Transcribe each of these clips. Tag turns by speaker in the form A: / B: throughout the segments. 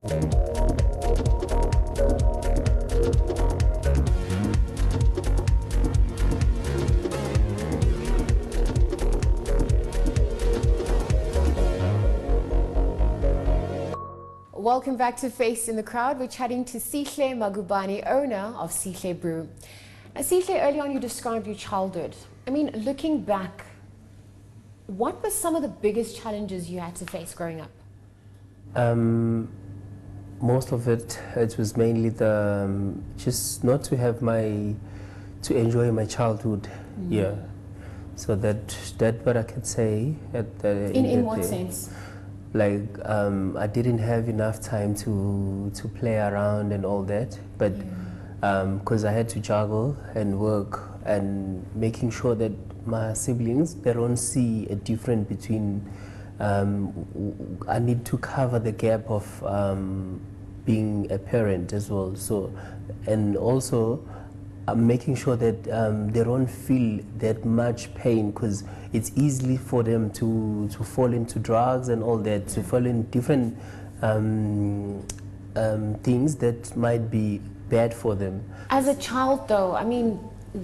A: Welcome back to Face in the Crowd. We're chatting to Sihle Magubane, owner of Sihle Brew. Now, Sihle, early on you described your childhood. I mean, looking back, what were some of the biggest challenges you had to face growing up?
B: Most of it was mainly just not to have to enjoy my childhood. Yeah. So that what I could say
A: In what sense?
B: Like I didn't have enough time to play around and all that, but because I had to juggle and work and making sure that my siblings, they don't see a difference between I need to cover the gap of being a parent as well. So, and also I'm making sure that they don't feel that much pain, because it's easy for them to fall into drugs and all that, to fall in different things that might be bad for them.
A: As a child though, I mean,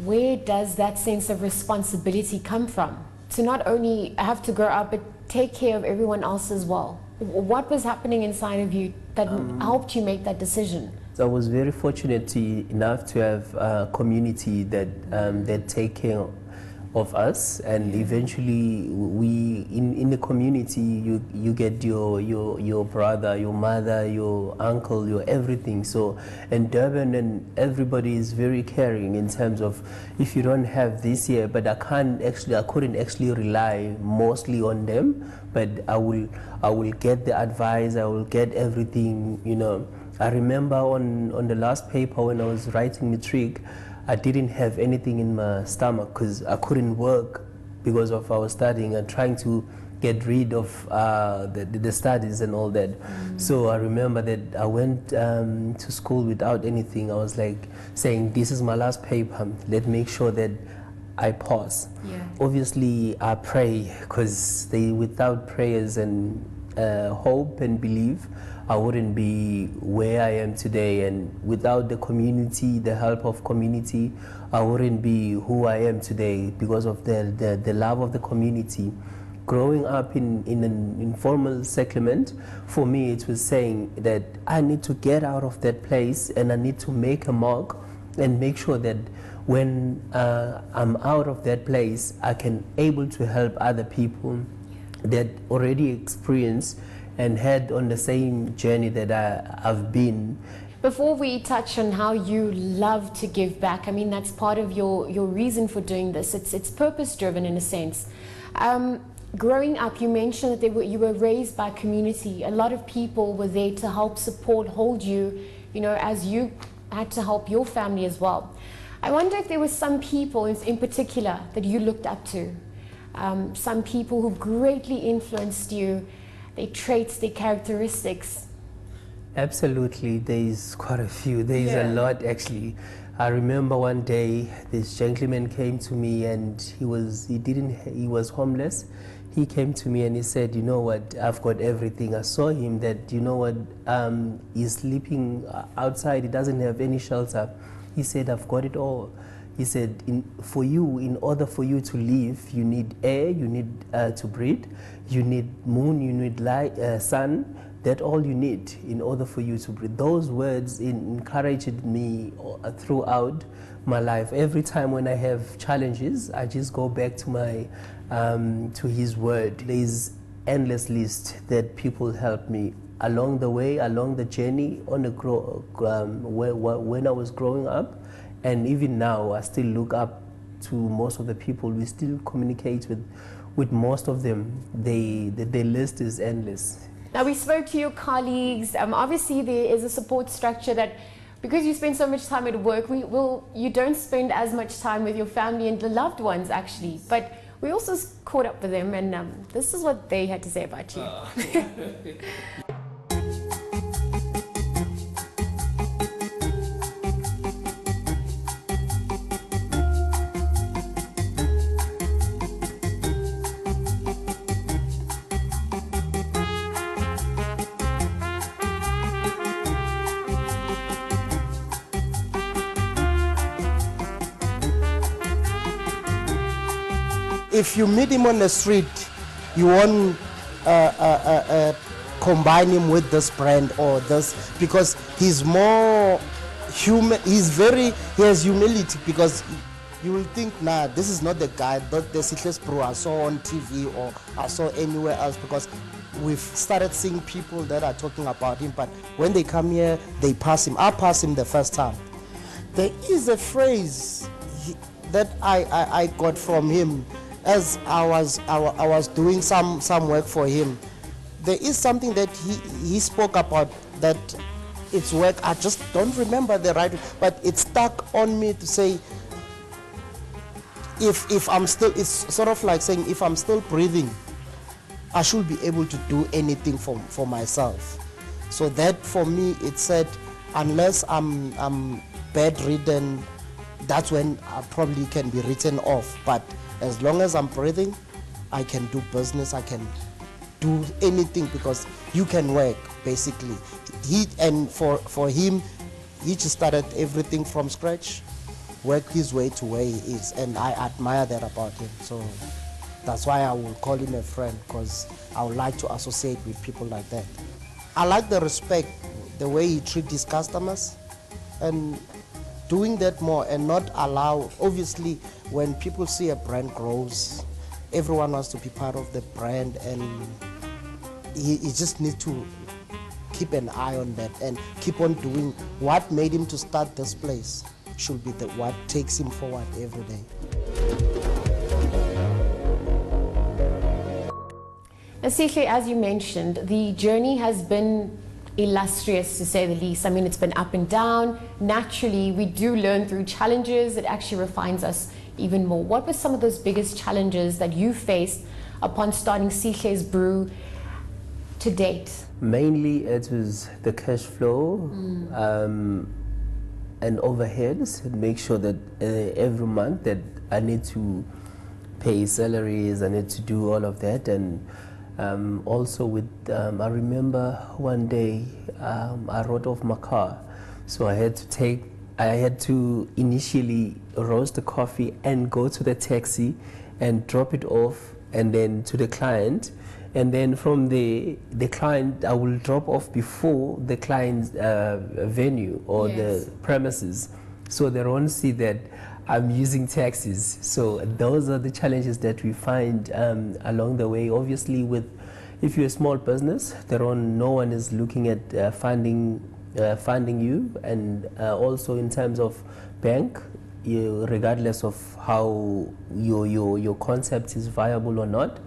A: where does that sense of responsibility come from? To not only have to grow up, but take care of everyone else as well. What was happening inside of you that helped you make that decision?
B: So I was very fortunate enough to have a community that take care of us, and eventually we in the community you get your brother, your mother, your uncle, your everything. So in Durban, and everybody is very caring in terms of, if you don't have this here, but I couldn't actually rely mostly on them, but I will get the advice, I will get everything, you know. I remember on the last paper when I was writing matric, I didn't have anything in my stomach because I couldn't work because of I was studying and trying to get rid of the studies and all that. So I remember that I went to school without anything. I was like saying, this is my last paper, let's make sure that I pass. Obviously I pray, because without prayers and hope and belief, I wouldn't be where I am today, and without the community, the help of community, I wouldn't be who I am today, because of the love of the community. Growing up in an informal settlement, for me it was saying that I need to get out of that place, and I need to make a mark and make sure that when I'm out of that place, I can able to help other people that already experienced and had on the same journey that I've been.
A: Before we touch on how you love to give back, I mean, that's part of your reason for doing this. It's purpose driven in a sense. Growing up, you mentioned that you were raised by community. A lot of people were there to help support, hold you, you know, as you had to help your family as well. I wonder if there were some people in particular that you looked up to, some people who greatly influenced you, their traits, their characteristics.
B: Absolutely, there's quite a few. There's a lot actually. I remember one day this gentleman came to me, and he was homeless. He came to me and he said, you know what, I've got everything. I saw him that, you know what, he's sleeping outside, he doesn't have any shelter. He said, I've got it all. He said, in order for you to live, you need air, you need to breathe, you need moon, you need light, sun. That's all you need in order for you to breathe. Those words encouraged me throughout my life. Every time when I have challenges, I just go back to to his word. There's endless list that people help me along the way, along the journey, on the when I was growing up. And even now, I still look up to most of the people. We still communicate with most of them. The list is endless.
A: Now, we spoke to your colleagues. Obviously, there is a support structure that, because you spend so much time at work, you don't spend as much time with your family and the loved ones, actually. But we also caught up with them, and this is what they had to say about you.
C: if you meet him on the street, you won't combine him with this brand or this, because he's more human. He has humility, because you will think, nah, this is not the guy, not the Sihle's brew I saw on TV or I saw anywhere else, because we've started seeing people that are talking about him, but when they come here, they pass him. I passed him the first time. There is a phrase that I got from him as I was doing some work for him. There is something that he spoke about, that it's work. I just don't remember the right, but it stuck on me to say, if I'm still, it's sort of like saying, if I'm still breathing, I should be able to do anything for myself. So that for me, it said, unless I'm bedridden, that's when I probably can be written off. But as long as I'm breathing, I can do business, I can do anything, because you can work, basically. For him, he just started everything from scratch, worked his way to where he is, and I admire that about him. So that's why I will call him a friend, because I would like to associate with people like that. I like the respect, the way he treats his customers, and doing that more, and not allow, obviously, when people see a brand grows, everyone wants to be part of the brand, and he just needs to keep an eye on that and keep on doing what made him to start this place. Should be what takes him forward every day.
A: Sihle, as you mentioned, the journey has been illustrious, to say the least. I mean, it's been up and down. Naturally, we do learn through challenges. It actually refines us even more. What were some of those biggest challenges that you faced upon starting Sihle's Brew to date?
B: Mainly it was the cash flow and overheads, and make sure that every month that I need to pay salaries, I need to do all of that. And also with, I remember one day I wrote off my car, so I had to initially roast the coffee and go to the taxi and drop it off, and then to the client, and then from the client I will drop off before the client's venue or the premises, so they won't see that I'm using taxis. So those are the challenges that we find along the way. Obviously, if you're a small business, no one is looking at funding you, and also in terms of bank, regardless of how your concept is viable or not,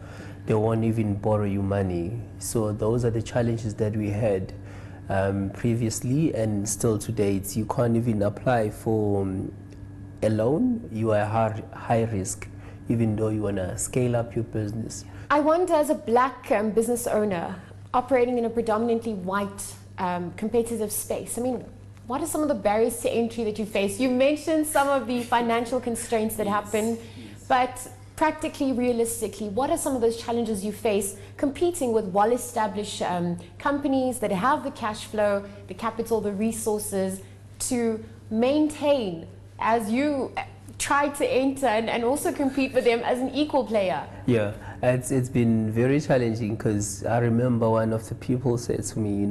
B: they won't even borrow you money. So those are the challenges that we had previously, and still to date. You can't even apply for a loan. You are high risk, even though you want to scale up your business.
A: I wonder, as a black business owner operating in a predominantly white competitive space, I mean, what are some of the barriers to entry that you face? You mentioned some of the financial constraints that happen, but practically, realistically, what are some of those challenges you face competing with well-established companies that have the cash flow, the capital, the resources to maintain as you try to enter and also compete with them as an equal player?
B: Yeah, it's been very challenging, because I remember one of the people said to me,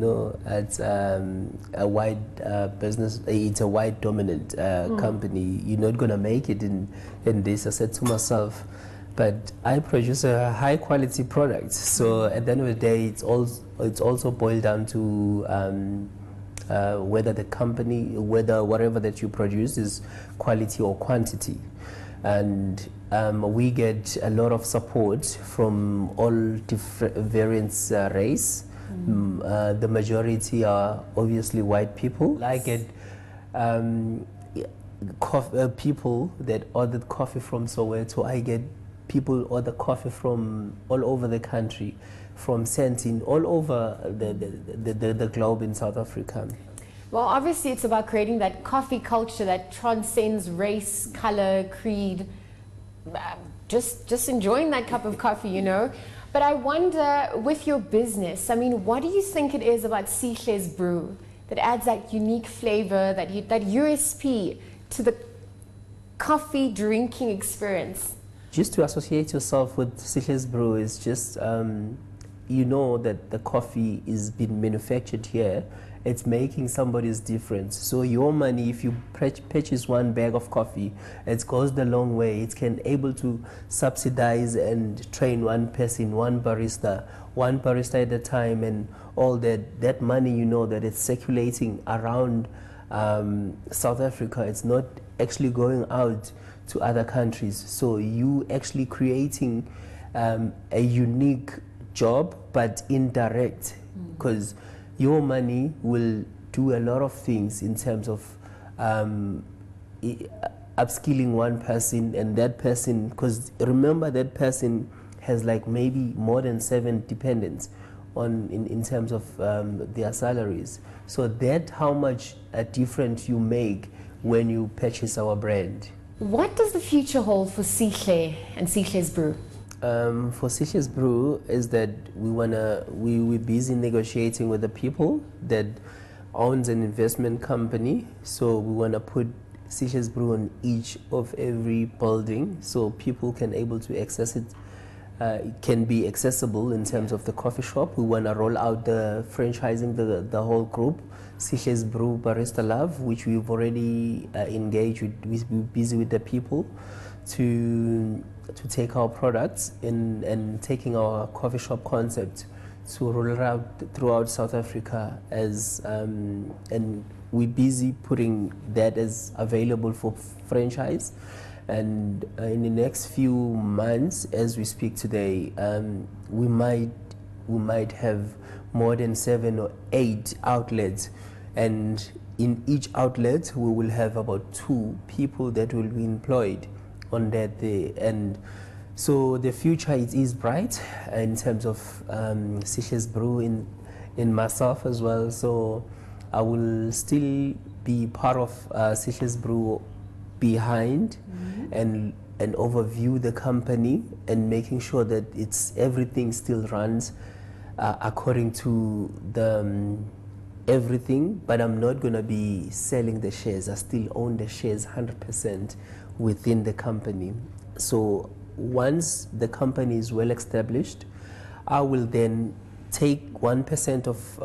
B: it's a white business, it's a white dominant company, you're not going to make it in this. I said to myself, but I produce a high quality product, so at the end of the day, it's also boiled down to whether the company, whatever that you produce is quality or quantity. And we get a lot of support from all different variants race. The majority are obviously white people. I get people that ordered coffee from Soweto. I get people order coffee from all over the country, from Sentin, all over the globe in South Africa.
A: Well, obviously it's about creating that coffee culture that transcends race, color, creed, just enjoying that cup of coffee, But I wonder, with your business, I mean, what do you think it is about Sihle's Brew that adds that unique flavor, that USP to the coffee drinking experience?
B: just to associate yourself with Sihle's Brew is just, you know that the coffee is being manufactured here. It's making somebody's difference. So your money, if you purchase one bag of coffee, it goes the long way. It can able to subsidize and train one person, one barista at a time, and all that. That money, you know, that it's circulating around South Africa. It's not actually going out to other countries. So you actually creating a unique job, but indirect, because your money will do a lot of things in terms of upskilling one person, and that person, because remember that person has like maybe more than 7 dependents on in terms of their salaries. So that how much a difference you make when you purchase our brand.
A: What does the future hold for Sihle and Sihle's Brew?
B: For Sihle's Brew is that we're busy negotiating with the people that owns an investment company. So we wanna put Sihle's Brew on each of every building so people can able to access it. It can be accessible in terms of the coffee shop. We wanna roll out the franchising the whole group. Sihle's Brew Barista Love, which we've already engaged with. We're busy with the people to take our products and taking our coffee shop concept to roll it out throughout South Africa as and we're busy putting that as available for franchise. And in the next few months, as we speak today, we might have more than 7 or 8 outlets, and in each outlet we will have about 2 people that will be employed on that day. And so the future is bright in terms of Sihle's Brew in myself as well. So I will still be part of Sihle's Brew behind and overview the company and making sure that everything still runs according to the everything, but I'm not going to be selling the shares. I still own the shares 100% within the company. So once the company is well established, I will then take 1% of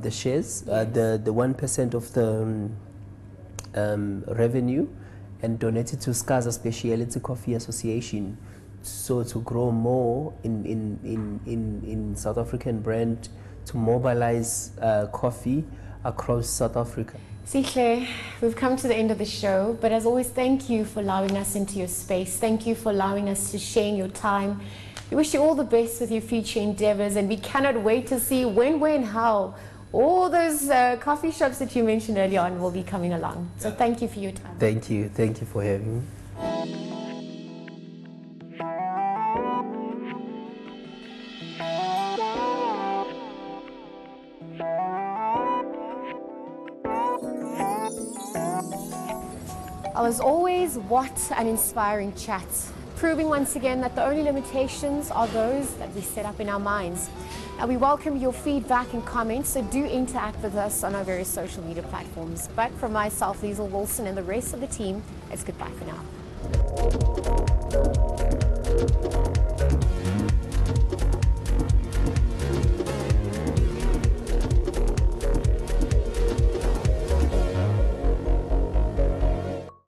B: the shares, the 1% of the revenue, and donate it to Skaza Specialty Coffee Association, so to grow more in South African brand, to mobilize coffee across South Africa.
A: Sihle, we've come to the end of the show, but as always, thank you for allowing us into your space. Thank you for allowing us to share in your time. We wish you all the best with your future endeavors, and we cannot wait to see when, where, and how all those coffee shops that you mentioned earlier on will be coming along. So thank you for your time.
B: Thank you for having me.
A: Well, as always, what an inspiring chat, proving once again that the only limitations are those that we set up in our minds. And we welcome your feedback and comments, so do interact with us on our various social media platforms. But from myself, Liesl Wilson, and the rest of the team, it's goodbye for now.